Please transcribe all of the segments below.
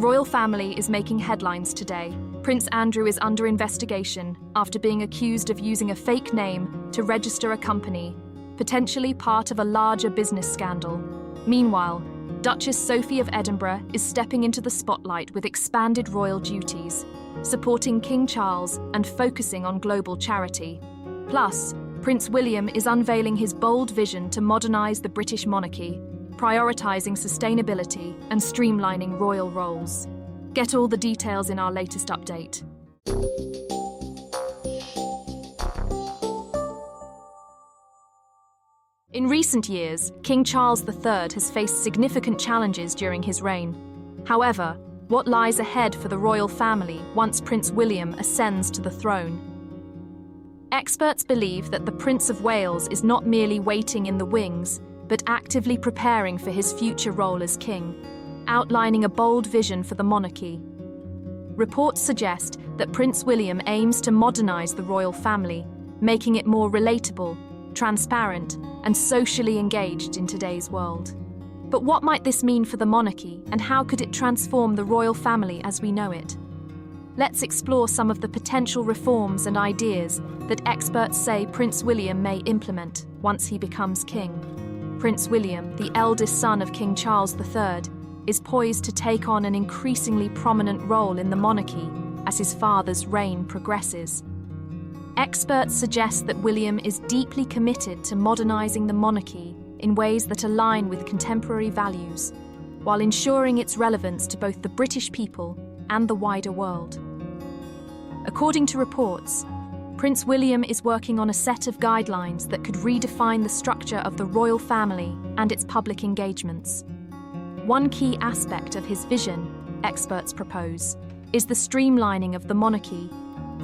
royal family is making headlines today. Prince Andrew is under investigation after being accused of using a fake name to register a company, potentially part of a larger business scandal. Meanwhile, Duchess Sophie of Edinburgh is stepping into the spotlight with expanded royal duties, supporting King Charles and focusing on global charity. Plus, Prince William is unveiling his bold vision to modernize the British monarchy, prioritizing sustainability and streamlining royal roles. Get all the details in our latest update. In recent years, King Charles III has faced significant challenges during his reign. However, what lies ahead for the royal family once Prince William ascends to the throne? Experts believe that the Prince of Wales is not merely waiting in the wings, but actively preparing for his future role as king, outlining a bold vision for the monarchy. Reports suggest that Prince William aims to modernize the royal family, making it more relatable, transparent, and socially engaged in today's world. But what might this mean for the monarchy, and how could it transform the royal family as we know it? Let's explore some of the potential reforms and ideas that experts say Prince William may implement once he becomes king. Prince William, the eldest son of King Charles III, is poised to take on an increasingly prominent role in the monarchy as his father's reign progresses. Experts suggest that William is deeply committed to modernizing the monarchy in ways that align with contemporary values, while ensuring its relevance to both the British people and the wider world. According to reports, Prince William is working on a set of guidelines that could redefine the structure of the royal family and its public engagements. One key aspect of his vision, experts propose, is the streamlining of the monarchy,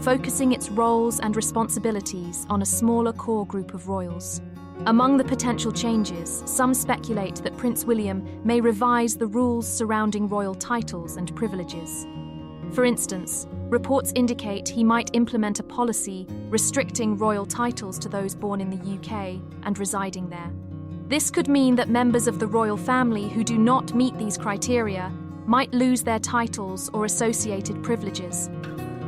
focusing its roles and responsibilities on a smaller core group of royals. Among the potential changes, some speculate that Prince William may revise the rules surrounding royal titles and privileges. For instance, reports indicate he might implement a policy restricting royal titles to those born in the UK and residing there. This could mean that members of the royal family who do not meet these criteria might lose their titles or associated privileges.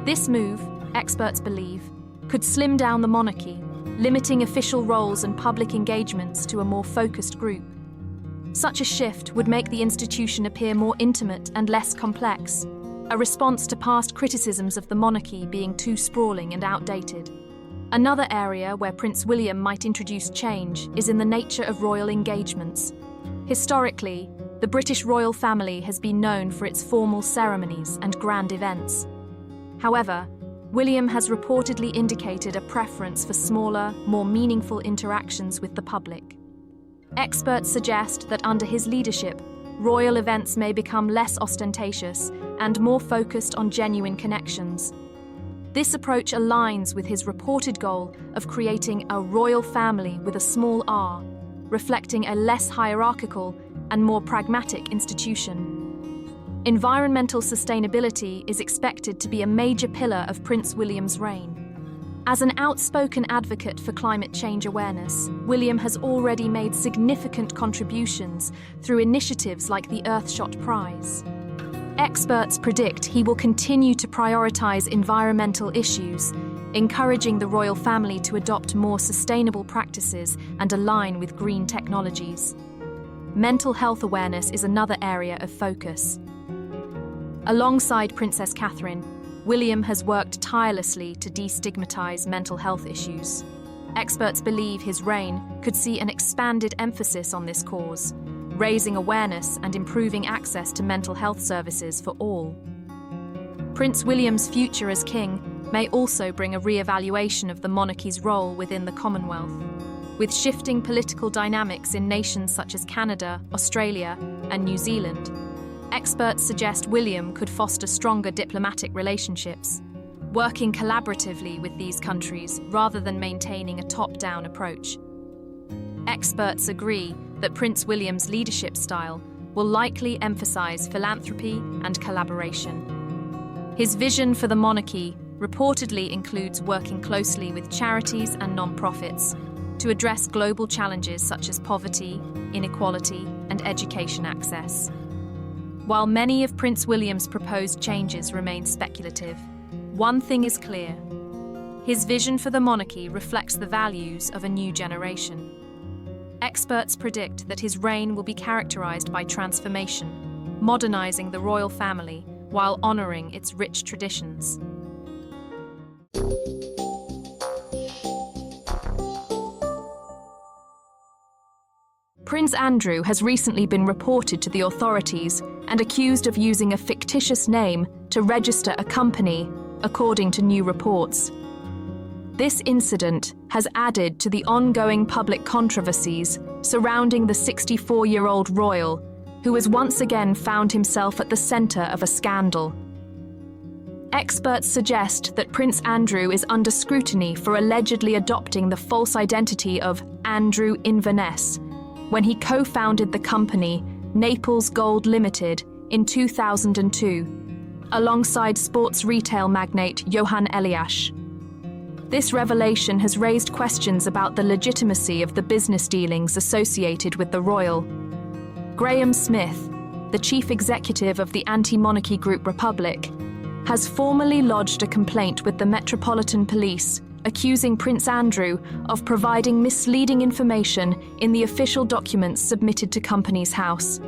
This move, experts believe, could slim down the monarchy, limiting official roles and public engagements to a more focused group. Such a shift would make the institution appear more intimate and less complex, a response to past criticisms of the monarchy being too sprawling and outdated. Another area where Prince William might introduce change is in the nature of royal engagements. Historically, the British royal family has been known for its formal ceremonies and grand events. However, William has reportedly indicated a preference for smaller, more meaningful interactions with the public. Experts suggest that under his leadership, royal events may become less ostentatious and more focused on genuine connections. This approach aligns with his reported goal of creating a royal family with a small r, reflecting a less hierarchical and more pragmatic institution. Environmental sustainability is expected to be a major pillar of Prince William's reign. As an outspoken advocate for climate change awareness, William has already made significant contributions through initiatives like the Earthshot Prize. Experts predict he will continue to prioritize environmental issues, encouraging the royal family to adopt more sustainable practices and align with green technologies. Mental health awareness is another area of focus. Alongside Princess Catherine, William has worked tirelessly to destigmatize mental health issues. Experts believe his reign could see an expanded emphasis on this cause, raising awareness and improving access to mental health services for all. Prince William's future as king may also bring a re-evaluation of the monarchy's role within the Commonwealth. With shifting political dynamics in nations such as Canada, Australia, and New Zealand, experts suggest William could foster stronger diplomatic relationships, working collaboratively with these countries rather than maintaining a top-down approach. Experts agree that Prince William's leadership style will likely emphasize philanthropy and collaboration. His vision for the monarchy reportedly includes working closely with charities and non-profits to address global challenges such as poverty, inequality, and education access. While many of Prince William's proposed changes remain speculative, one thing is clear. His vision for the monarchy reflects the values of a new generation. Experts predict that his reign will be characterized by transformation, modernizing the royal family while honoring its rich traditions. Prince Andrew has recently been reported to the authorities and accused of using a fictitious name to register a company, according to new reports. This incident has added to the ongoing public controversies surrounding the 64-year-old royal, who has once again found himself at the center of a scandal. Experts suggest that Prince Andrew is under scrutiny for allegedly adopting the false identity of Andrew Inverness when he co-founded the company Naples Gold Limited in 2002, alongside sports retail magnate Johan Elias. This revelation has raised questions about the legitimacy of the business dealings associated with the royal. Graham Smith, the chief executive of the anti-monarchy group Republic, has formally lodged a complaint with the Metropolitan Police, accusing Prince Andrew of providing misleading information in the official documents submitted to Companies House.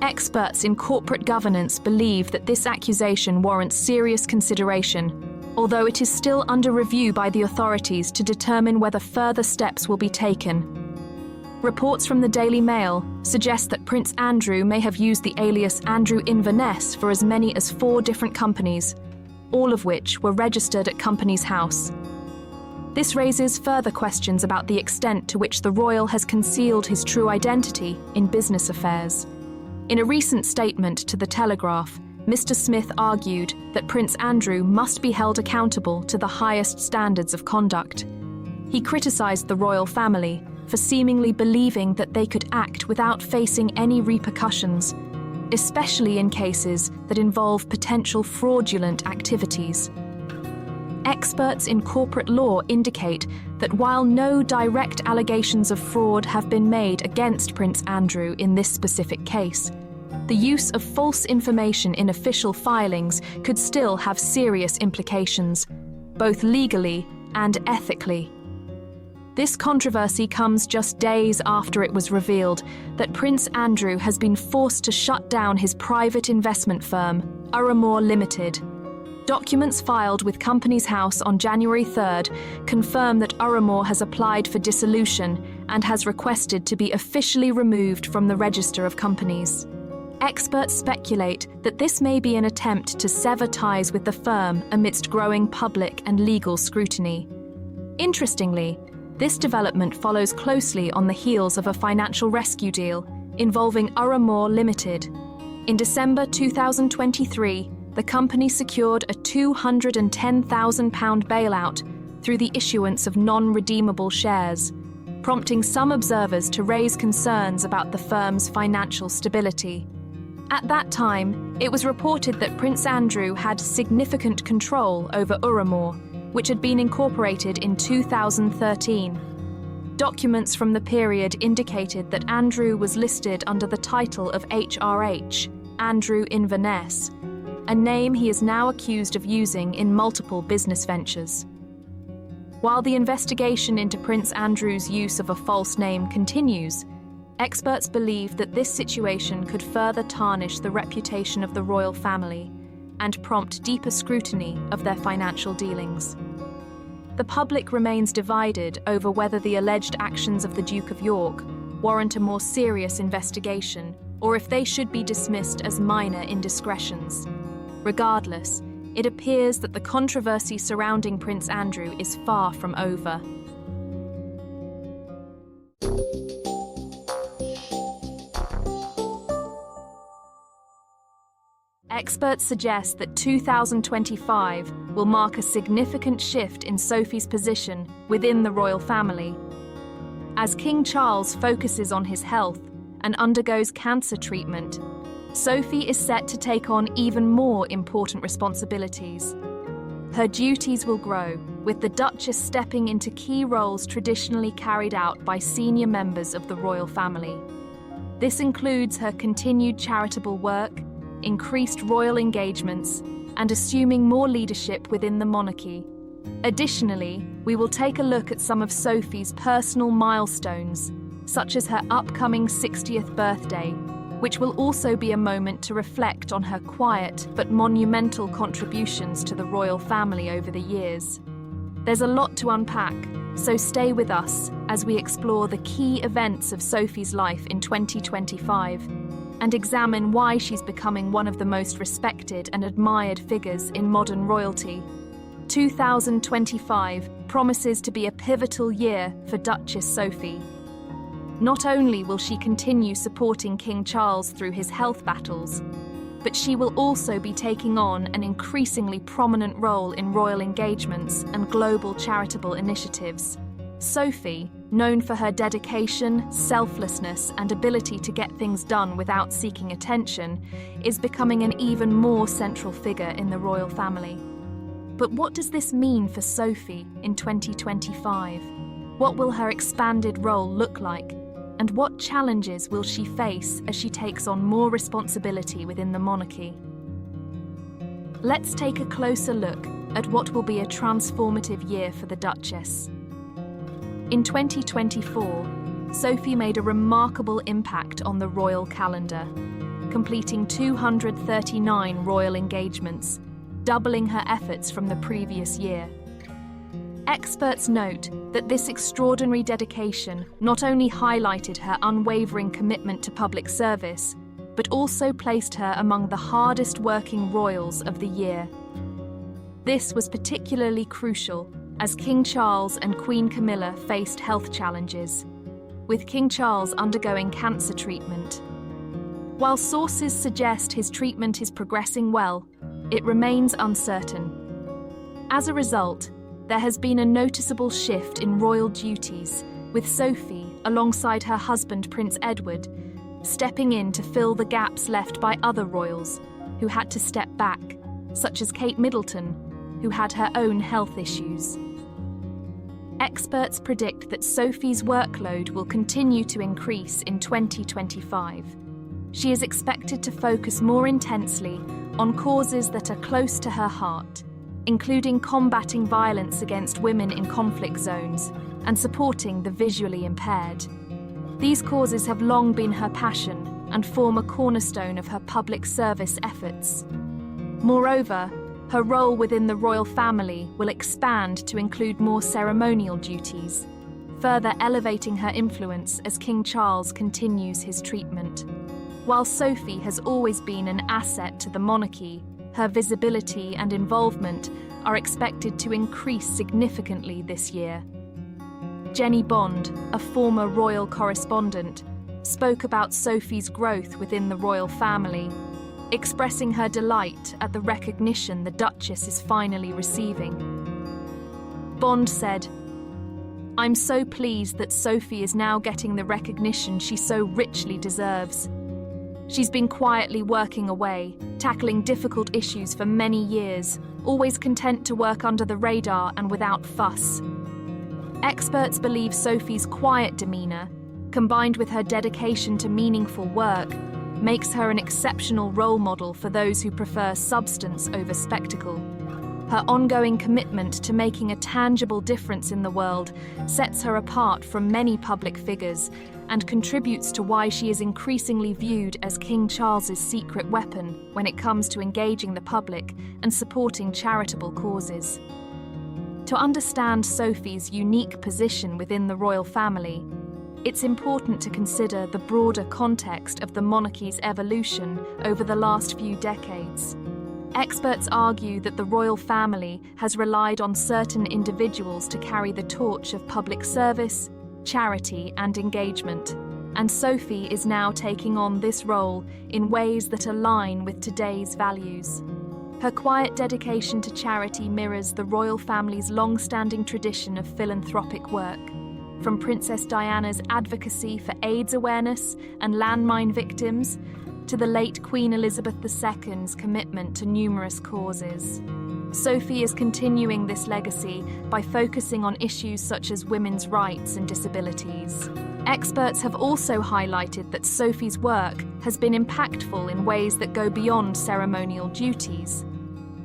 Experts in corporate governance believe that this accusation warrants serious consideration, although it is still under review by the authorities to determine whether further steps will be taken. Reports from the Daily Mail suggest that Prince Andrew may have used the alias Andrew Inverness for as many as 4 different companies, all of which were registered at Companies House. This raises further questions about the extent to which the royal has concealed his true identity in business affairs. In a recent statement to The Telegraph, Mr. Smith argued that Prince Andrew must be held accountable to the highest standards of conduct. He criticised the royal family for seemingly believing that they could act without facing any repercussions, especially in cases that involve potential fraudulent activities. Experts in corporate law indicate that while no direct allegations of fraud have been made against Prince Andrew in this specific case, the use of false information in official filings could still have serious implications, both legally and ethically. This controversy comes just days after it was revealed that Prince Andrew has been forced to shut down his private investment firm, Urramore Limited. Documents filed with Companies House on January 3rd confirm that Urramore has applied for dissolution and has requested to be officially removed from the register of companies. Experts speculate that this may be an attempt to sever ties with the firm amidst growing public and legal scrutiny. Interestingly, this development follows closely on the heels of a financial rescue deal involving Urramore Limited. In December 2023, the company secured a £210,000 bailout through the issuance of non-redeemable shares, prompting some observers to raise concerns about the firm's financial stability. At that time, it was reported that Prince Andrew had significant control over Urramore, which had been incorporated in 2013. Documents from the period indicated that Andrew was listed under the title of HRH, Andrew Inverness, a name he is now accused of using in multiple business ventures. While the investigation into Prince Andrew's use of a false name continues, experts believe that this situation could further tarnish the reputation of the royal family and prompt deeper scrutiny of their financial dealings. The public remains divided over whether the alleged actions of the Duke of York warrant a more serious investigation or if they should be dismissed as minor indiscretions. Regardless, it appears that the controversy surrounding Prince Andrew is far from over. Experts suggest that 2025 will mark a significant shift in Sophie's position within the royal family. As King Charles focuses on his health and undergoes cancer treatment, Sophie is set to take on even more important responsibilities. Her duties will grow, with the Duchess stepping into key roles traditionally carried out by senior members of the royal family. This includes her continued charitable work, increased royal engagements, and assuming more leadership within the monarchy. Additionally, we will take a look at some of Sophie's personal milestones, such as her upcoming 60th birthday, which will also be a moment to reflect on her quiet but monumental contributions to the royal family over the years. There's a lot to unpack, so stay with us as we explore the key events of Sophie's life in 2025 and examine why she's becoming one of the most respected and admired figures in modern royalty. 2025 promises to be a pivotal year for Duchess Sophie. Not only will she continue supporting King Charles through his health battles, but she will also be taking on an increasingly prominent role in royal engagements and global charitable initiatives. Sophie, known for her dedication, selflessness, and ability to get things done without seeking attention, is becoming an even more central figure in the royal family. But what does this mean for Sophie in 2025? What will her expanded role look like? And what challenges will she face as she takes on more responsibility within the monarchy? Let's take a closer look at what will be a transformative year for the Duchess. In 2024, Sophie made a remarkable impact on the royal calendar, completing 239 royal engagements, doubling her efforts from the previous year. Experts note that this extraordinary dedication not only highlighted her unwavering commitment to public service, but also placed her among the hardest working royals of the year. This was particularly crucial as King Charles and Queen Camilla faced health challenges, with King Charles undergoing cancer treatment. While sources suggest his treatment is progressing well, it remains uncertain. As a result, there has been a noticeable shift in royal duties, with Sophie, alongside her husband Prince Edward, stepping in to fill the gaps left by other royals who had to step back, such as Kate Middleton, who had her own health issues. Experts predict that Sophie's workload will continue to increase in 2025. She is expected to focus more intensely on causes that are close to her heart, including combating violence against women in conflict zones and supporting the visually impaired. These causes have long been her passion and form a cornerstone of her public service efforts. Moreover, her role within the royal family will expand to include more ceremonial duties, further elevating her influence as King Charles continues his treatment. While Sophie has always been an asset to the monarchy, her visibility and involvement are expected to increase significantly this year. Jenny Bond, a former royal correspondent, spoke about Sophie's growth within the royal family, expressing her delight at the recognition the Duchess is finally receiving. Bond said, "I'm so pleased that Sophie is now getting the recognition she so richly deserves. She's been quietly working away, tackling difficult issues for many years, always content to work under the radar and without fuss." Experts believe Sophie's quiet demeanour, combined with her dedication to meaningful work, makes her an exceptional role model for those who prefer substance over spectacle. Her ongoing commitment to making a tangible difference in the world sets her apart from many public figures and contributes to why she is increasingly viewed as King Charles's secret weapon when it comes to engaging the public and supporting charitable causes. To understand Sophie's unique position within the royal family, it's important to consider the broader context of the monarchy's evolution over the last few decades. Experts argue that the royal family has relied on certain individuals to carry the torch of public service, charity, and engagement, and Sophie is now taking on this role in ways that align with today's values. Her quiet dedication to charity mirrors the royal family's long-standing tradition of philanthropic work, from Princess Diana's advocacy for AIDS awareness and landmine victims to the late Queen Elizabeth II's commitment to numerous causes. Sophie is continuing this legacy by focusing on issues such as women's rights and disabilities. Experts have also highlighted that Sophie's work has been impactful in ways that go beyond ceremonial duties.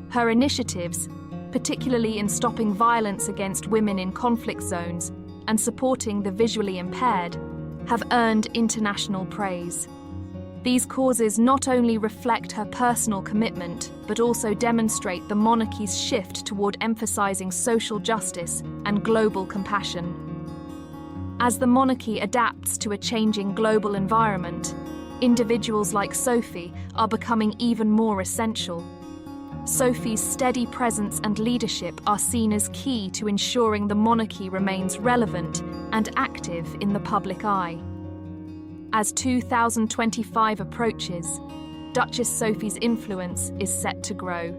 Her initiatives, particularly in stopping violence against women in conflict zones and supporting the visually impaired, have earned international praise. These causes not only reflect her personal commitment, but also demonstrate the monarchy's shift toward emphasizing social justice and global compassion. As the monarchy adapts to a changing global environment, individuals like Sophie are becoming even more essential. Sophie's steady presence and leadership are seen as key to ensuring the monarchy remains relevant and active in the public eye. As 2025 approaches, Duchess Sophie's influence is set to grow.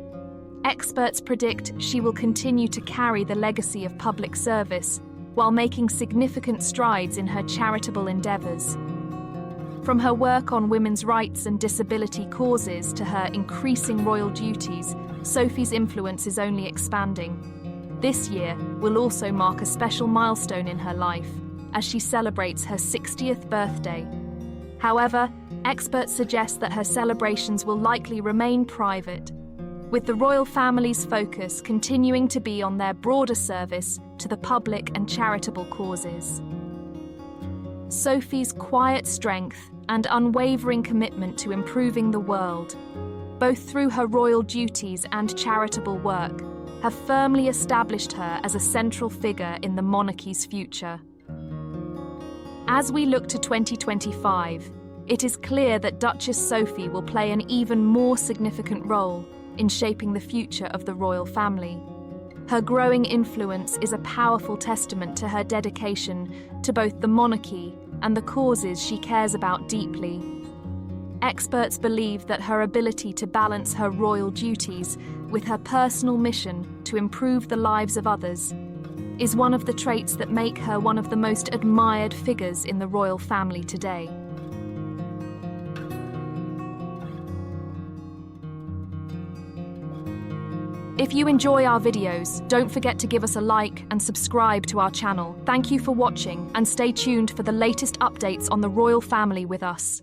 Experts predict she will continue to carry the legacy of public service while making significant strides in her charitable endeavours. From her work on women's rights and disability causes to her increasing royal duties, Sophie's influence is only expanding. This year will also mark a special milestone in her life, as she celebrates her 60th birthday. However, experts suggest that her celebrations will likely remain private, with the royal family's focus continuing to be on their broader service to the public and charitable causes. Sophie's quiet strength and unwavering commitment to improving the world, both through her royal duties and charitable work, have firmly established her as a central figure in the monarchy's future. As we look to 2025, it is clear that Duchess Sophie will play an even more significant role in shaping the future of the royal family. Her growing influence is a powerful testament to her dedication to both the monarchy and the causes she cares about deeply. Experts believe that her ability to balance her royal duties with her personal mission to improve the lives of others is one of the traits that make her one of the most admired figures in the royal family today. If you enjoy our videos, don't forget to give us a like and subscribe to our channel. Thank you for watching and stay tuned for the latest updates on the royal family with us.